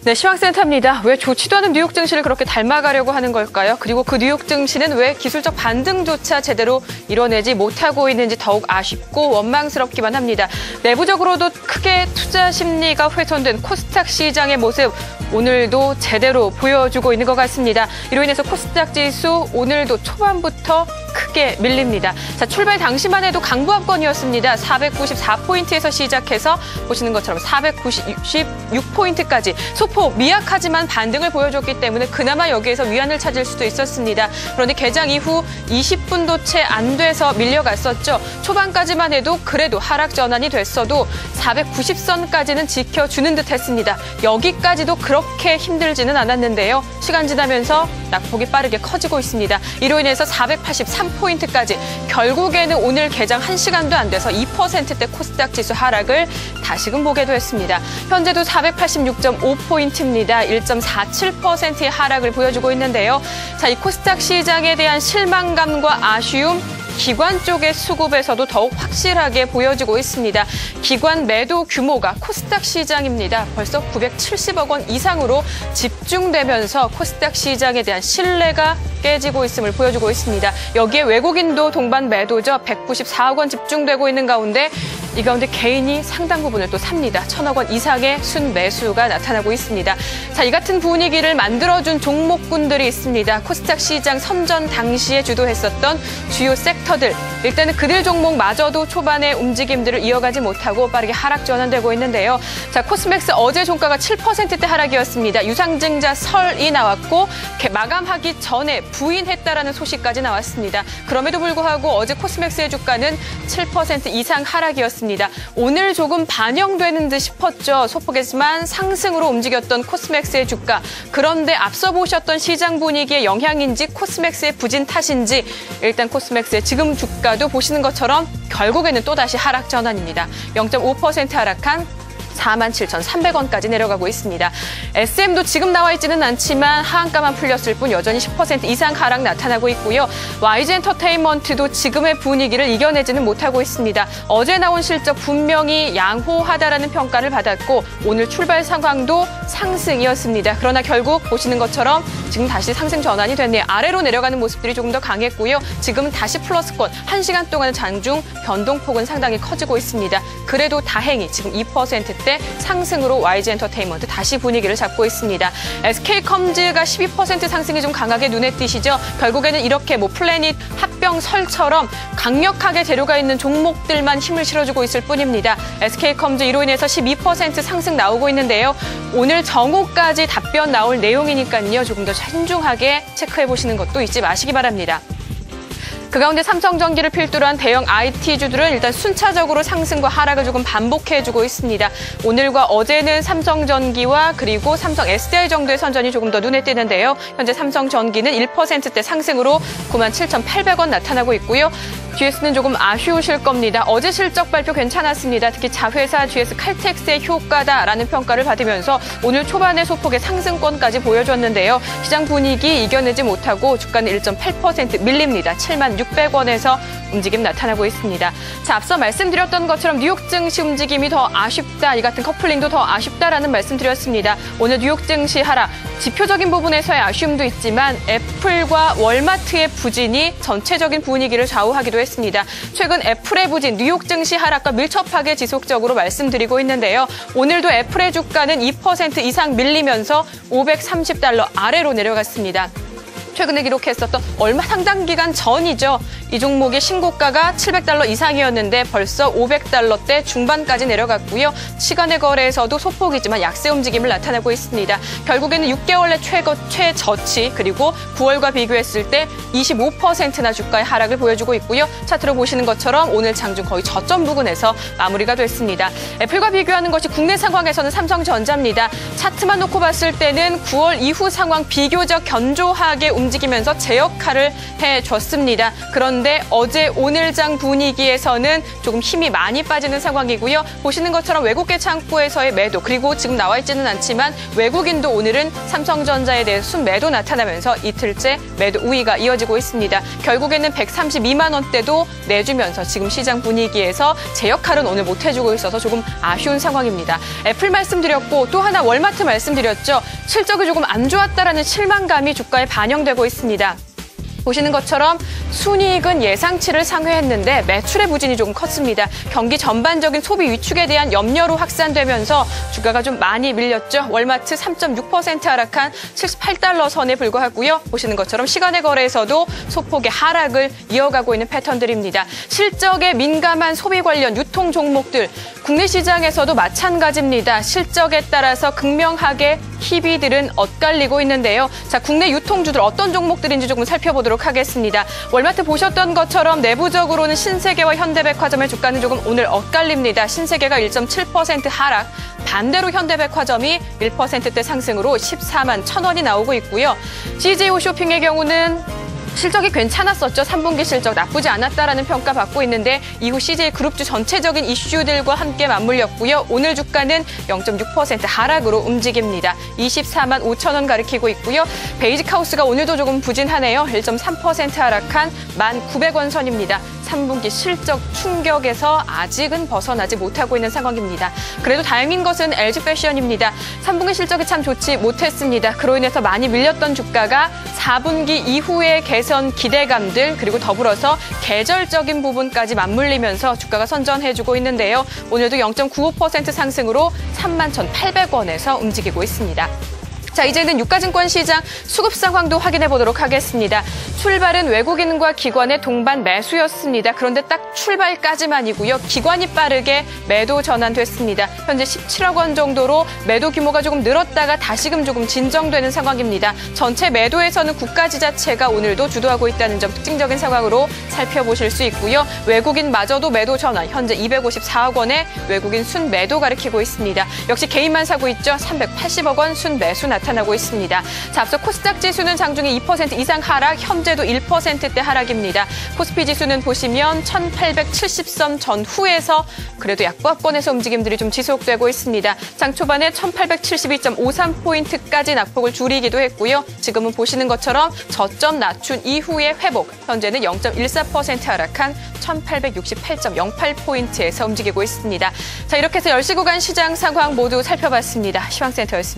네, 시황센터입니다. 왜 좋지도 않은 뉴욕 증시를 그렇게 닮아가려고 하는 걸까요? 그리고 그 뉴욕 증시는 왜 기술적 반등조차 제대로 이뤄내지 못하고 있는지 더욱 아쉽고 원망스럽기만 합니다. 내부적으로도 크게 투자 심리가 훼손된 코스닥 시장의 모습 오늘도 제대로 보여주고 있는 것 같습니다. 이로 인해서 코스닥 지수 오늘도 초반부터 크게 밀립니다. 자, 출발 당시만 해도 강보합권이었습니다. 494포인트에서 시작해서 보시는 것처럼 496포인트까지 소폭 미약하지만 반등을 보여줬기 때문에 그나마 여기에서 위안을 찾을 수도 있었습니다. 그런데 개장 이후 20분도 채 안 돼서 밀려갔었죠. 초반까지만 해도 그래도 하락 전환이 됐어도 490선까지는 지켜주는 듯 했습니다. 여기까지도 그렇게 힘들지는 않았는데요. 시간 지나면서 낙폭이 빠르게 커지고 있습니다. 이로 인해서 483포인트까지 결국에는 오늘 개장 1시간도 안 돼서 2%대 코스닥 지수 하락을 다시금 보게 됐습니다. 현재도 486.5포인트입니다. 1.47%의 하락을 보여주고 있는데요. 자, 이 코스닥 시장에 대한 실망감과 아쉬움 기관 쪽의 수급에서도 더욱 확실하게 보여지고 있습니다. 기관 매도 규모가 코스닥 시장입니다. 벌써 970억 원 이상으로 집중되면서 코스닥 시장에 대한 신뢰가 깨지고 있음을 보여주고 있습니다. 여기에 외국인도 동반 매도죠. 194억 원 집중되고 있는 가운데 이 가운데 개인이 상당 부분을 또 삽니다. 1,000억 원 이상의 순매수가 나타나고 있습니다. 자, 이 같은 분위기를 만들어준 종목군들이 있습니다. 코스닥 시장 선전 당시에 주도했었던 주요 섹터들. 일단은 그들 종목마저도 초반에 움직임들을 이어가지 못하고 빠르게 하락 전환되고 있는데요. 자, 코스맥스 어제 종가가 7%대 하락이었습니다. 유상증자 설이 나왔고 마감하기 전에 부인했다라는 소식까지 나왔습니다. 그럼에도 불구하고 어제 코스맥스의 주가는 7% 이상 하락이었습니다. 오늘 조금 반영되는 듯 싶었죠. 소폭이지만 상승으로 움직였던 코스맥스의 주가. 그런데 앞서 보셨던 시장 분위기의 영향인지 코스맥스의 부진 탓인지 일단 코스맥스의 지금 주가도 보시는 것처럼 결국에는 또다시 하락 전환입니다. 0.5% 하락한 47,300원까지 내려가고 있습니다. SM도 지금 나와 있지는 않지만 하한가만 풀렸을 뿐 여전히 10% 이상 하락 나타나고 있고요. YG엔터테인먼트도 지금의 분위기를 이겨내지는 못하고 있습니다. 어제 나온 실적 분명히 양호하다라는 평가를 받았고 오늘 출발 상황도 상승이었습니다. 그러나 결국 보시는 것처럼 지금 다시 상승 전환이 됐네요. 아래로 내려가는 모습들이 조금 더 강했고요. 지금 다시 플러스권 1시간 동안 장중 변동폭은 상당히 커지고 있습니다. 그래도 다행히 지금 2%대 상승으로 YG엔터테인먼트 다시 분위기를 잡고 있습니다. SK컴즈가 12% 상승이 좀 강하게 눈에 띄시죠. 결국에는 이렇게 플래닛, 합병설처럼 강력하게 재료가 있는 종목들만 힘을 실어주고 있을 뿐입니다. SK컴즈 이로 인해서 12% 상승 나오고 있는데요. 오늘 정오까지 답변 나올 내용이니까요. 조금 더 신중하게 체크해보시는 것도 잊지 마시기 바랍니다. 그 가운데 삼성전기를 필두로 한 대형 IT주들은 일단 순차적으로 상승과 하락을 조금 반복해주고 있습니다. 오늘과 어제는 삼성전기와 그리고 삼성 SDI 정도의 선전이 조금 더 눈에 띄는데요. 현재 삼성전기는 1%대 상승으로 97,800원 나타나고 있고요. GS는 조금 아쉬우실 겁니다. 어제 실적 발표 괜찮았습니다. 특히 자회사 GS 칼텍스의 효과다라는 평가를 받으면서 오늘 초반에 소폭의 상승권까지 보여줬는데요. 시장 분위기 이겨내지 못하고 주가는 1.8% 밀립니다. 76,600원에서 움직임 나타나고 있습니다. 자, 앞서 말씀드렸던 것처럼 뉴욕 증시 움직임이 더 아쉽다. 이 같은 커플링도 더 아쉽다라는 말씀드렸습니다. 오늘 뉴욕 증시 하락, 지표적인 부분에서의 아쉬움도 있지만 애플과 월마트의 부진이 전체적인 분위기를 좌우하기도 했습니다. 최근 애플의 부진, 뉴욕 증시 하락과 밀접하게 지속적으로 말씀드리고 있는데요. 오늘도 애플의 주가는 2% 이상 밀리면서 $530 아래로 내려갔습니다. 최근에 기록했었던 얼마 상당 기간 전이죠. 이 종목의 신고가가 $700 이상이었는데 벌써 $500대 중반까지 내려갔고요. 시간의 거래에서도 소폭이지만 약세 움직임을 나타내고 있습니다. 결국에는 6개월 내 최저치 그리고 9월과 비교했을 때 25%나 주가의 하락을 보여주고 있고요. 차트로 보시는 것처럼 오늘 장중 거의 저점 부근에서 마무리가 됐습니다. 애플과 비교하는 것이 국내 상황에서는 삼성전자입니다. 차트만 놓고 봤을 때는 9월 이후 상황 비교적 견조하게 움직이면서 제 역할을 해줬습니다. 그런데 그런데 어제 오늘장 분위기에서는 조금 힘이 많이 빠지는 상황이고요. 보시는 것처럼 외국계 창구에서의 매도, 그리고 지금 나와 있지는 않지만 외국인도 오늘은 삼성전자에 대해서 순매도 나타나면서 이틀째 매도 우위가 이어지고 있습니다. 결국에는 132만 원대도 내주면서 지금 시장 분위기에서 제 역할은 오늘 못 해주고 있어서 조금 아쉬운 상황입니다. 애플 말씀드렸고 또 하나 월마트 말씀드렸죠. 실적이 조금 안 좋았다라는 실망감이 주가에 반영되고 있습니다. 보시는 것처럼 순이익은 예상치를 상회했는데 매출의 부진이 조금 컸습니다. 경기 전반적인 소비 위축에 대한 염려로 확산되면서 주가가 좀 많이 밀렸죠. 월마트 3.6% 하락한 78달러 선에 불과하고요. 보시는 것처럼 시간의 거래에서도 소폭의 하락을 이어가고 있는 패턴들입니다. 실적에 민감한 소비 관련 유통 종목들, 국내 시장에서도 마찬가지입니다. 실적에 따라서 극명하게 희비들은 엇갈리고 있는데요. 자, 국내 유통주들 어떤 종목들인지 조금 살펴보도록 하겠습니다. 월마트 보셨던 것처럼 내부적으로는 신세계와 현대백화점의 주가는 조금 오늘 엇갈립니다. 신세계가 1.7% 하락, 반대로 현대백화점이 1%대 상승으로 14만 1,000원이 나오고 있고요. CJ 홈쇼핑의 경우는 실적이 괜찮았었죠. 3분기 실적 나쁘지 않았다라는 평가 받고 있는데 이후 CJ 그룹주 전체적인 이슈들과 함께 맞물렸고요. 오늘 주가는 0.6% 하락으로 움직입니다. 24만 5천 원 가리키고 있고요. 베이직하우스가 오늘도 조금 부진하네요. 1.3% 하락한 1,900원 선입니다. 3분기 실적 충격에서 아직은 벗어나지 못하고 있는 상황입니다. 그래도 다행인 것은 LG패션입니다. 3분기 실적이 참 좋지 못했습니다. 그로 인해서 많이 밀렸던 주가가 4분기 이후의 개선 기대감들 그리고 더불어서 계절적인 부분까지 맞물리면서 주가가 선전해주고 있는데요. 오늘도 0.95% 상승으로 31,800원에서 움직이고 있습니다. 자, 이제는 유가증권 시장 수급 상황도 확인해 보도록 하겠습니다. 출발은 외국인과 기관의 동반 매수였습니다. 그런데 딱 출발까지만이고요. 기관이 빠르게 매도 전환됐습니다. 현재 17억 원 정도로 매도 규모가 조금 늘었다가 다시금 조금 진정되는 상황입니다. 전체 매도에서는 국가지자체가 오늘도 주도하고 있다는 점 특징적인 상황으로 살펴보실 수 있고요. 외국인마저도 매도 전환, 현재 254억 원의 외국인 순매도 가리키고 있습니다. 역시 개인만 사고 있죠. 380억 원 순매수 나타나고 있습니다. 자, 앞서 코스닥 지수는 장중에 2% 이상 하락, 현재도 1%대 하락입니다. 코스피 지수는 보시면 1870선 전후에서 그래도 약보합권에서 움직임들이 좀 지속되고 있습니다. 장 초반에 1872.53포인트까지 낙폭을 줄이기도 했고요. 지금은 보시는 것처럼 저점 낮춘 이후의 회복, 현재는 0.14% 하락한 1868.08포인트에서 움직이고 있습니다. 자, 이렇게 해서 10시 구간 시장 상황 모두 살펴봤습니다. 시황센터였습니다.